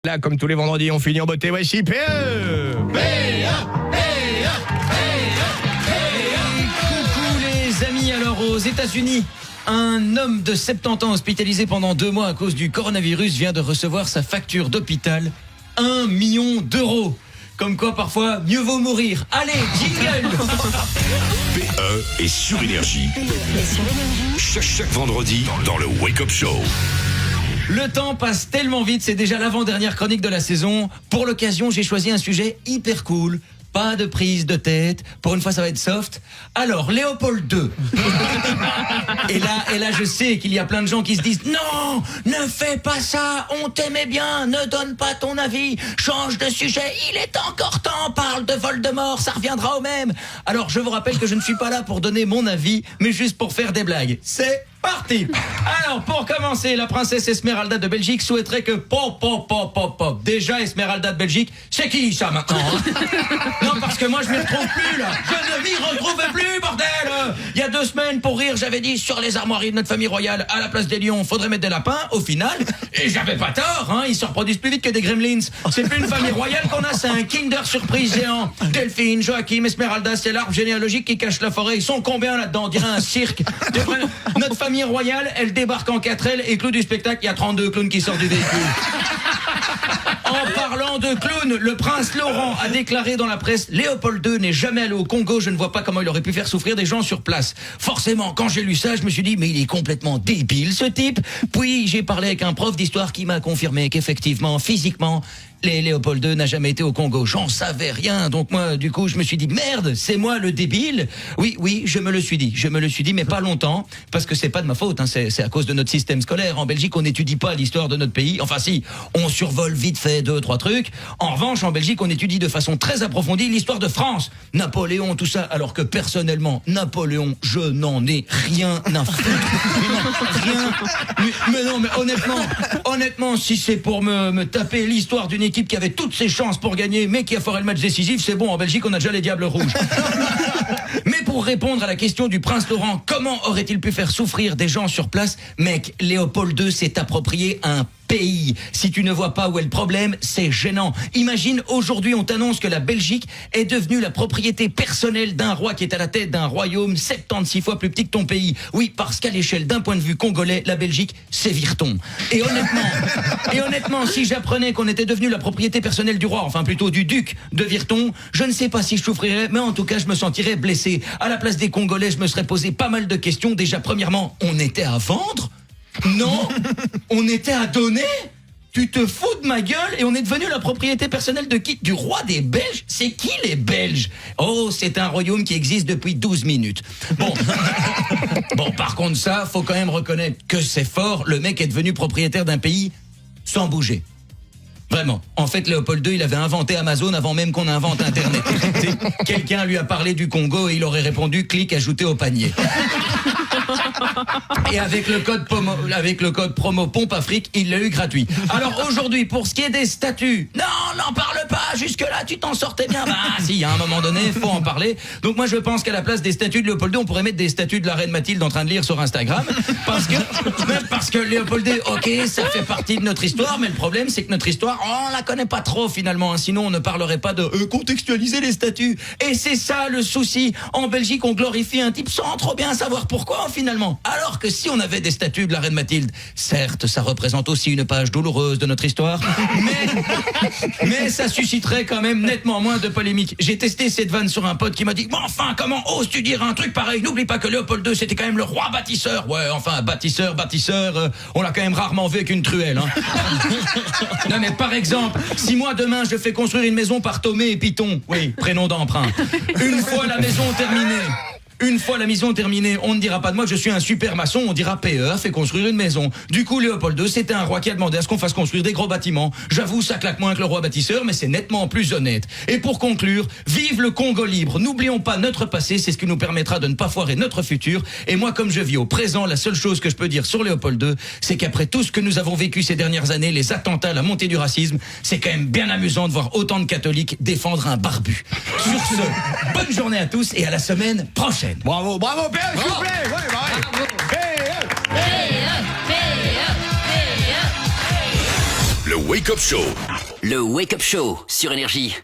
Là, comme tous les vendredis, on finit en beauté. Voici PE. Coucou les amis, alors aux États-Unis, un homme de 70 ans hospitalisé pendant 2 mois à cause du coronavirus vient de recevoir sa facture d'hôpital, 1 million d'euros. Comme quoi parfois, mieux vaut mourir. Allez, jingle. PE est sur Énergie. Chaque vendredi dans le Wake Up Show. Le temps passe tellement vite, c'est déjà l'avant-dernière chronique de la saison. Pour l'occasion, j'ai choisi un sujet hyper cool. Pas de prise de tête. Pour une fois, ça va être soft. Alors, Léopold II. Et là, je sais qu'il y a plein de gens qui se disent « Non, ne fais pas ça, on t'aimait bien, ne donne pas ton avis, change de sujet, il est encore temps, parle de Voldemort, ça reviendra au même. » Alors, je vous rappelle que je ne suis pas là pour donner mon avis, mais juste pour faire des blagues. C'est parti. Alors, pour commencer, la princesse Esmeralda de Belgique souhaiterait que pop. Déjà, Esmeralda de Belgique, c'est qui ça maintenant Non, parce que moi, je m'y retrouve plus, là. Je ne m'y retrouve plus, bordel. Il y a 2 semaines, pour rire, j'avais dit sur les armoiries de notre famille royale, à la place des lions, faudrait mettre des lapins. Au final, et j'avais pas tort, hein, ils se reproduisent plus vite que des gremlins. C'est plus une famille royale qu'on a, c'est un Kinder Surprise géant. Delphine, Joachim, Esmeralda, c'est l'arbre généalogique qui cache la forêt. Ils sont combien là-dedans? On dirait un cirque. Notre famille royale, elle débarque en 4L et clou du spectacle, il y a 32 clowns qui sortent du véhicule. En parlant de clown, le prince Laurent a déclaré dans la presse « Léopold II n'est jamais allé au Congo, je ne vois pas comment il aurait pu faire souffrir des gens sur place. » Forcément, quand j'ai lu ça, je me suis dit « Mais il est complètement débile ce type !» Puis j'ai parlé avec un prof d'histoire qui m'a confirmé qu'effectivement, physiquement, Léopold II n'a jamais été au Congo. J'en savais rien, donc moi, du coup, je me suis dit « Merde, c'est moi le débile !» Oui, je me le suis dit, mais pas longtemps, parce que c'est pas de ma faute, hein, c'est à cause de notre système scolaire. En Belgique, on n'étudie pas l'histoire de notre pays. Enfin si, on survole vite fait 2-3 trucs. En revanche, en Belgique, on étudie de façon très approfondie l'histoire de France. Napoléon, tout ça, alors que personnellement, Napoléon, je n'en ai rien à foutre. Rien. Mais non, mais honnêtement, si c'est pour me taper l'histoire d'une équipe qui avait toutes ses chances pour gagner, mais qui a foiré le match décisif, c'est bon, en Belgique, on a déjà les Diables Rouges. Mais pour répondre à la question du prince Laurent, comment aurait-il pu faire souffrir des gens sur place? Mec, Léopold II s'est approprié un pays. Si tu ne vois pas où est le problème, c'est gênant. Imagine, aujourd'hui, on t'annonce que la Belgique est devenue la propriété personnelle d'un roi qui est à la tête d'un royaume 76 fois plus petit que ton pays. Oui, parce qu'à l'échelle d'un point de vue congolais, la Belgique, c'est Virton. Et honnêtement, si j'apprenais qu'on était devenu la propriété personnelle du roi, enfin plutôt du duc de Virton, je ne sais pas si je souffrirais, mais en tout cas, je me sentirais blessé. À la place des Congolais, je me serais posé pas mal de questions. Déjà, premièrement, on était à vendre ? Non, on était à donner. Tu te fous de ma gueule et on est devenu la propriété personnelle de qui? Du roi des Belges? C'est qui les Belges? Oh, c'est un royaume qui existe depuis 12 minutes. Bon, par contre ça, faut quand même reconnaître que c'est fort. Le mec est devenu propriétaire d'un pays sans bouger. Vraiment. En fait, Léopold II, il avait inventé Amazon avant même qu'on invente Internet. Quelqu'un lui a parlé du Congo et il aurait répondu « clic ajouté au panier ». Et avec le code promo Pompe Afrique, il l'a eu gratuit. Alors aujourd'hui, pour ce qui est des statuts, non, n'en parle pas, jusque-là, tu t'en sortais bien. Bah si, à un moment donné, faut en parler. Donc moi, je pense qu'à la place des statuts de Léopold II, on pourrait mettre des statuts de la reine Mathilde en train de lire sur Instagram. Parce que Léopold II, ok, ça fait partie de notre histoire, mais le problème, c'est que notre histoire, on la connaît pas trop finalement, hein, sinon on ne parlerait pas de contextualiser les statuts. Et c'est ça le souci. En Belgique, on glorifie un type sans trop bien savoir pourquoi finalement. Alors que si on avait des statues de la reine Mathilde, certes, ça représente aussi une page douloureuse de notre histoire, mais ça susciterait quand même nettement moins de polémiques. J'ai testé cette vanne sur un pote qui m'a dit « Mais enfin, comment oses-tu dire un truc pareil? N'oublie pas que Léopold II, c'était quand même le roi bâtisseur. » Ouais, enfin, bâtisseur, on l'a quand même rarement vu avec une truelle. Hein. Non mais par exemple, si moi demain je fais construire une maison par Tomé et Python, oui, prénom d'emprunt, une fois la maison terminée, on ne dira pas de moi que je suis un super maçon, on dira PE a fait construire une maison. Du coup, Léopold II, c'était un roi qui a demandé à ce qu'on fasse construire des gros bâtiments. J'avoue, ça claque moins que le roi bâtisseur, mais c'est nettement plus honnête. Et pour conclure, vive le Congo libre. N'oublions pas notre passé, c'est ce qui nous permettra de ne pas foirer notre futur. Et moi, comme je vis au présent, la seule chose que je peux dire sur Léopold II, c'est qu'après tout ce que nous avons vécu ces dernières années, les attentats, la montée du racisme, c'est quand même bien amusant de voir autant de catholiques défendre un barbu. Sur ce, bonne journée à tous et à la semaine prochaine. Bravo, Père, s'il vous plaît. Ouais, bravo. Le Wake Up Show. Le Wake Up Show sur Énergie.